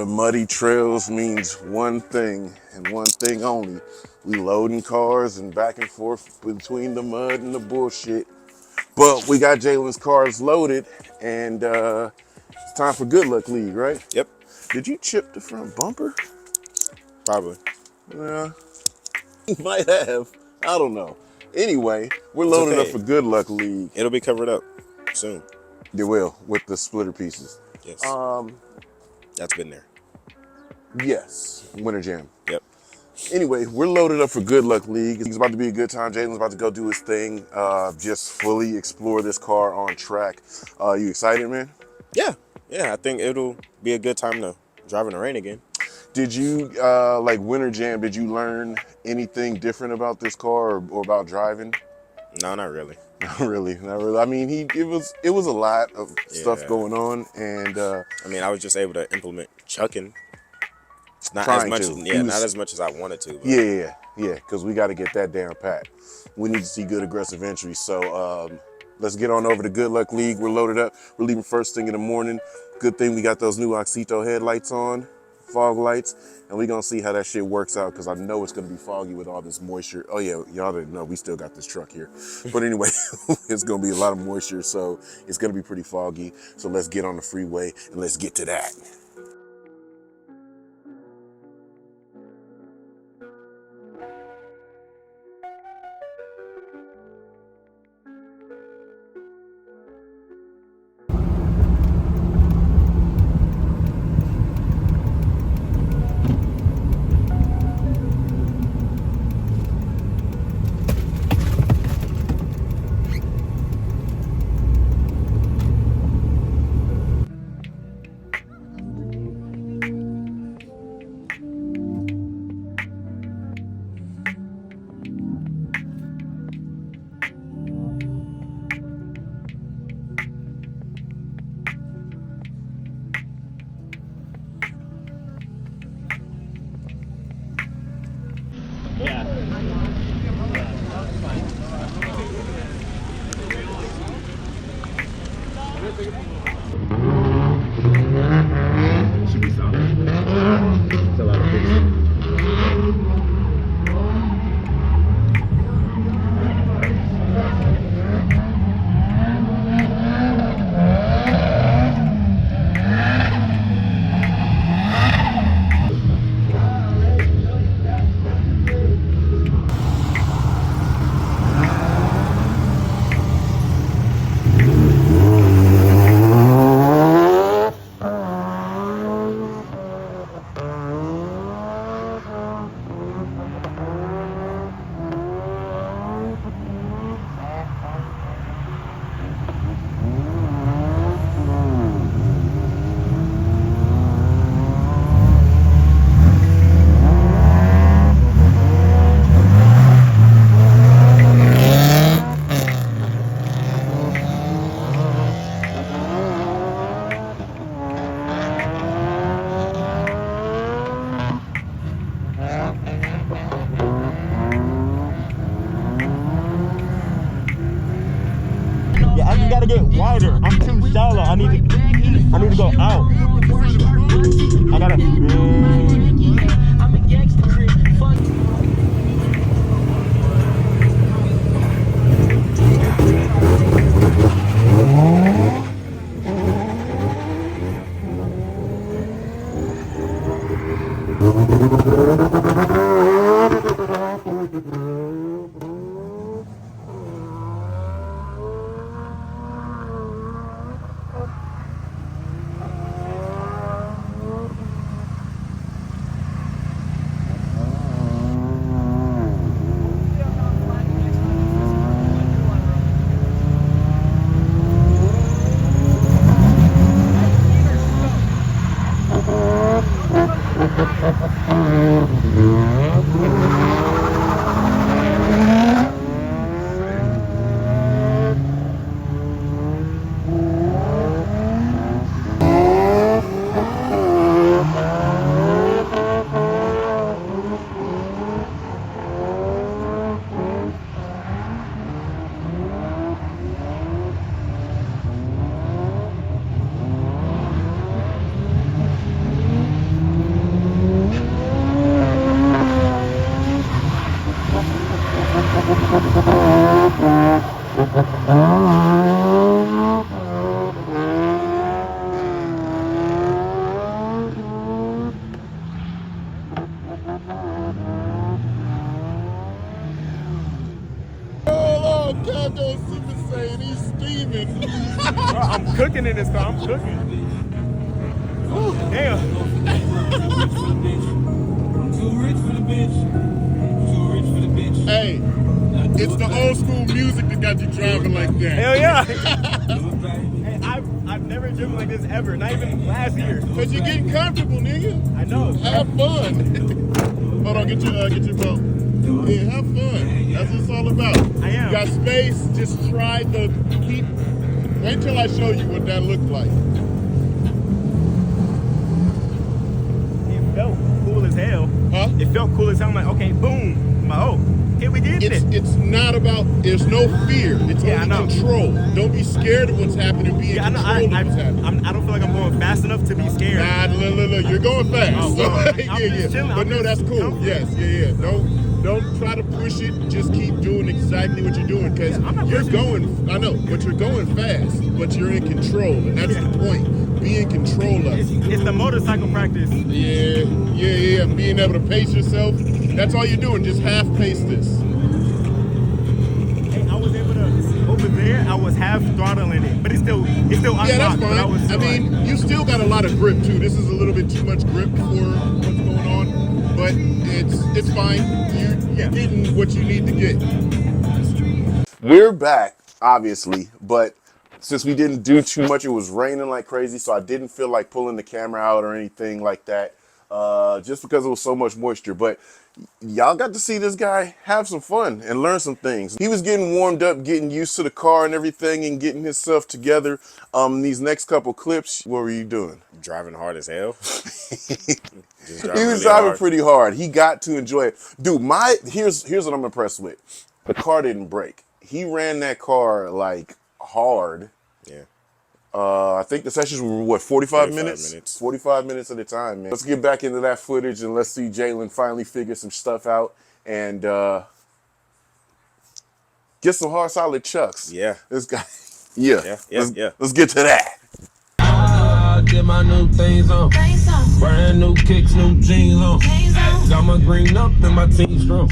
the muddy trails means one thing and one thing only. We loading cars and back and forth between the mud and the bullshit. But we got Jalen's cars loaded, and it's time for Good Luck League, right? Yep. Did you chip the front bumper? Probably. Yeah, you might have. I don't know. Anyway, we're It's loading okay. up for Good Luck League. It'll be covered up soon. They will, with the splitter pieces. Yes. That's been there. Yes, Winter Jam. Yep. Anyway, we're loaded up for Good Luck League. It's about to be a good time. Jalen's about to go do his thing, just fully explore this car on track. You excited, man? Yeah. I think it'll be a good time to drive in the rain again. Did you, like Winter Jam, did you learn anything different about this car or about driving? No, not really. Not really. I mean, it was a lot of stuff going on, and I mean, I was just able to implement chucking. Not trying as to. much. Yeah, not as much as I wanted to. But. Yeah. Because we got to get that down pat. We need to see good aggressive entry. So let's get on over to Good Luck League. We're loaded up. We're leaving first thing in the morning. Good thing we got those new Oxito headlights on, fog lights, and we're gonna see how that shit works out because I know it's gonna be foggy with all this moisture. Oh yeah, y'all didn't know we still got this truck here. But anyway, it's gonna be a lot of moisture, so it's gonna be pretty foggy. So let's get on the freeway and let's get to that. Should be solid. It's a lot of fixing. I just gotta get wider. I'm too shallow. I need to go out. I gotta. this car. I'm cooking. Ooh, damn. Hey, it's the old school music that got you driving like that. Hell yeah. Hey, I've never driven like this ever. Not even last year. Cause you're getting comfortable, nigga. I know. Have fun. Hold on, get your belt. Yeah, have fun. That's what it's all about. I am. You got space, just try to keep. Wait till I show you what that looked like. It felt cool as hell. Huh? It felt cool as hell. I'm like, okay, boom. I'm like, oh, okay, we did it. It's not about, there's no fear. It's only control. Don't be scared of what's happening. Be in control of what's happening. I don't feel like I'm going fast enough to be scared. Nah, look, you're going fast. Oh, well, yeah. But no, that's cool. Yes, yeah. Don't try to push it. Just keep doing exactly what you're doing because you're going. I know, but you're going fast. But you're in control, and that's the point. Be in control of it. It's the motorcycle practice. Yeah. Being able to pace yourself. That's all you're doing. Just half pace this. Hey, I was able to over there. I was half throttling it, but it's still unlocked. Yeah, that's fine. I mean, you still got a lot of grip too. This is a little bit too much grip for what's going on, but it's fine. You're getting what you need to get. We're back, obviously, but since we didn't do too much, it was raining like crazy, so I didn't feel like pulling the camera out or anything like that, just because it was so much moisture. But y'all got to see this guy have some fun and learn some things. He was getting warmed up, getting used to the car and everything, and getting himself together. These next couple clips, what were you doing? Driving hard as hell. He was driving pretty hard. He got to enjoy it. Dude, here's what I'm impressed with. The car didn't break. He ran that car like hard. Yeah. I think the sessions were what, 45 minutes? 45 minutes at a time, man. Let's get back into that footage and let's see Jalen finally figure some stuff out and get some hard solid chucks. Yeah. This guy. Yeah. Let's get to that. Get my new things on. Brand new kicks, new jeans on. Got my green up and my team strong.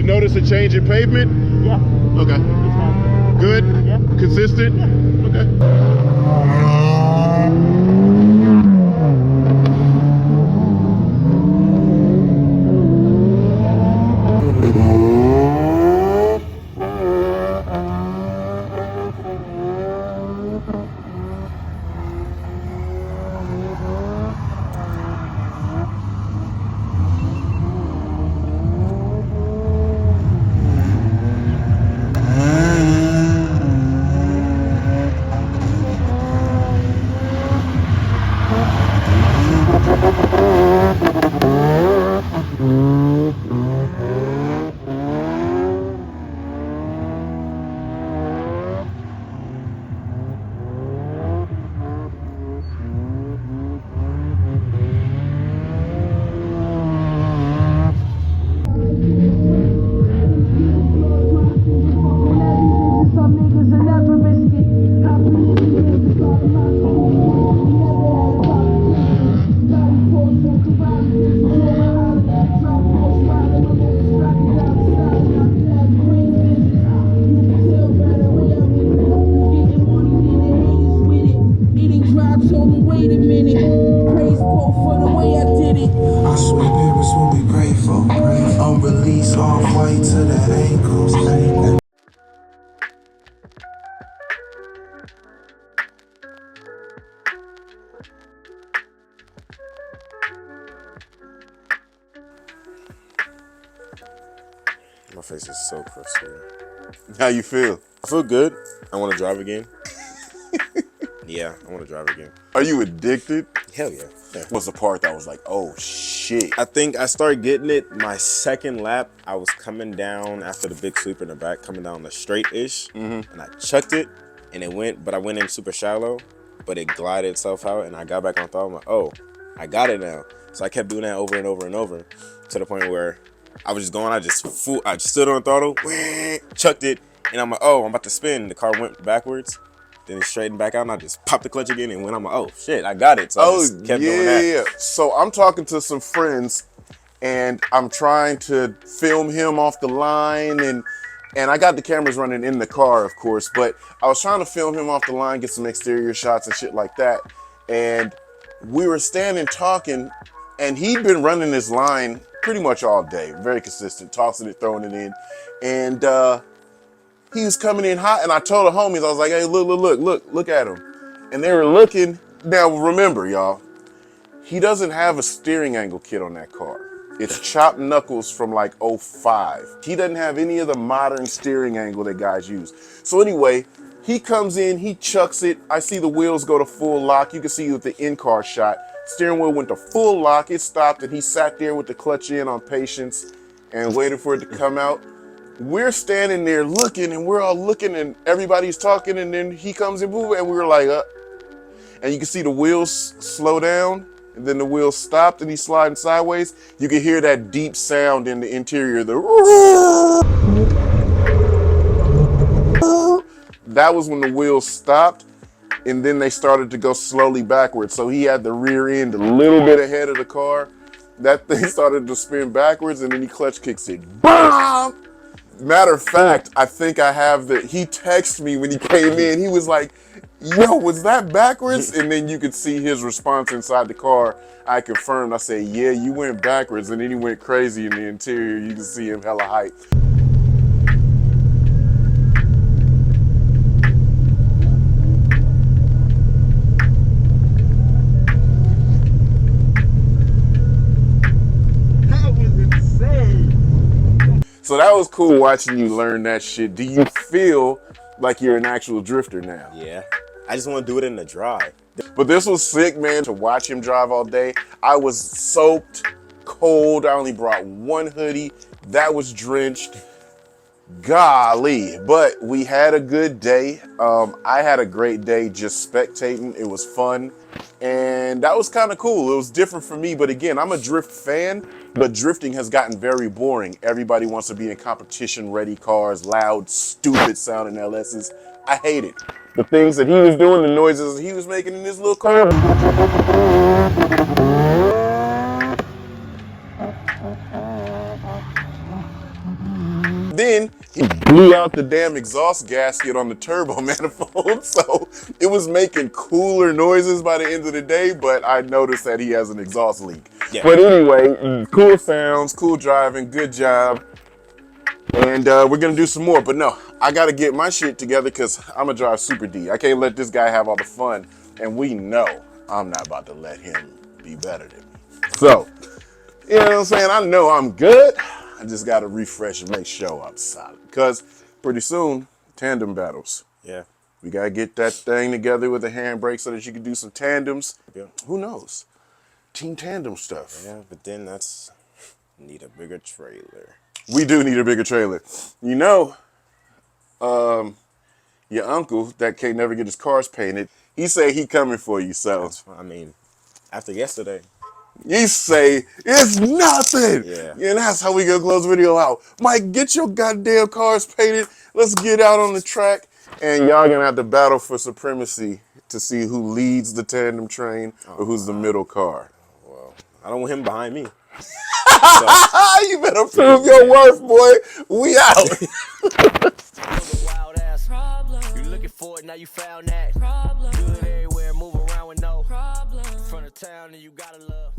Notice a change in pavement? Yeah. Okay. Good? Yeah. Consistent? Yeah. Okay. fleece off white to the ankles. My face is so crispy. How you feel? I feel good. I want to drive again. Yeah, I want to drive again. Are you addicted? Hell yeah. What's the part that was like, oh shit? I think I started getting it my second lap. I was coming down after the big sweep in the back, coming down the straight-ish, and I chucked it, and it went, but I went in super shallow, but it glided itself out, and I got back on throttle. I'm like, oh, I got it now. So I kept doing that over and over and over to the point where I was just going, I just stood on throttle, chucked it, and I'm like, oh, I'm about to spin. The car went backwards. Then it straightened back out, and I just popped the clutch again, and when I'm like, oh shit, I got it. So I just kept doing that. Yeah. So I'm talking to some friends, and I'm trying to film him off the line, and I got the cameras running in the car, of course, but I was trying to film him off the line, get some exterior shots and shit like that. And we were standing talking, and he'd been running this line pretty much all day, very consistent, tossing it, throwing it in, and he was coming in hot, and I told the homies, I was like, hey, look at him. And they were looking. Now, remember, y'all, he doesn't have a steering angle kit on that car. It's chopped knuckles from like '05. He doesn't have any of the modern steering angle that guys use. So anyway, he comes in, he chucks it. I see the wheels go to full lock. You can see with the in-car shot, steering wheel went to full lock. It stopped, and he sat there with the clutch in on patience and waited for it to come out. We're standing there looking, and we're all looking, and everybody's talking, and then he comes in, boom, and we were like, and you can see the wheels slow down, and then the wheels stopped, and he's sliding sideways. You can hear that deep sound in the interior, that was when the wheels stopped, and then they started to go slowly backwards. So he had the rear end a little bit ahead of the car. That thing started to spin backwards, and then he clutch kicks it. BAM! Matter of fact, I think I have he texted me when he came in. He was like, yo, was that backwards? And then you could see his response inside the car. I confirmed. I said, yeah, you went backwards. And then he went crazy in the interior. You can see him hella hype. So that was cool watching you learn that shit. Do you feel like you're an actual drifter now? Yeah. I just want to do it in the drive. But this was sick, man, to watch him drive all day. I was soaked, cold. I only brought one hoodie. That was drenched. Golly. But we had a good day. I had a great day just spectating. It was fun. And that was kind of cool. It was different for me. But again, I'm a drift fan. But drifting has gotten very boring. Everybody wants to be in competition-ready cars, loud, stupid sounding LSs. I hate it. The things that he was doing, the noises that he was making in his little car. Then he blew out the damn exhaust gasket on the turbo manifold, so it was making cooler noises by the end of the day, but I noticed that he has an exhaust leak. Yeah. But anyway, cool sounds, cool driving, good job. And we're gonna do some more, but no, I gotta get my shit together because I'm gonna drive Super D. I can't let this guy have all the fun, and we know I'm not about to let him be better than me. So, you know what I'm saying? I know I'm good. I just gotta refresh and make sure I'm solid. Because pretty soon, tandem battles. Yeah. We gotta get that thing together with a handbrake so that you can do some tandems. Yeah. Who knows? Team tandem stuff. Yeah, but then need a bigger trailer. We do need a bigger trailer. You know, your uncle that can't never get his cars painted, he say he coming for you, so. I mean, after yesterday. You say, it's nothing. Yeah. And that's how we gonna close the video out. Mike, get your goddamn cars painted. Let's get out on the track. And y'all gonna have to battle for supremacy to see who leads the tandem train or who's the middle car. Well, I don't want him behind me. You better prove your worth, boy. We out. You looking for it, now you found that. Good everywhere, move around with no problem. Front of town and you gotta love.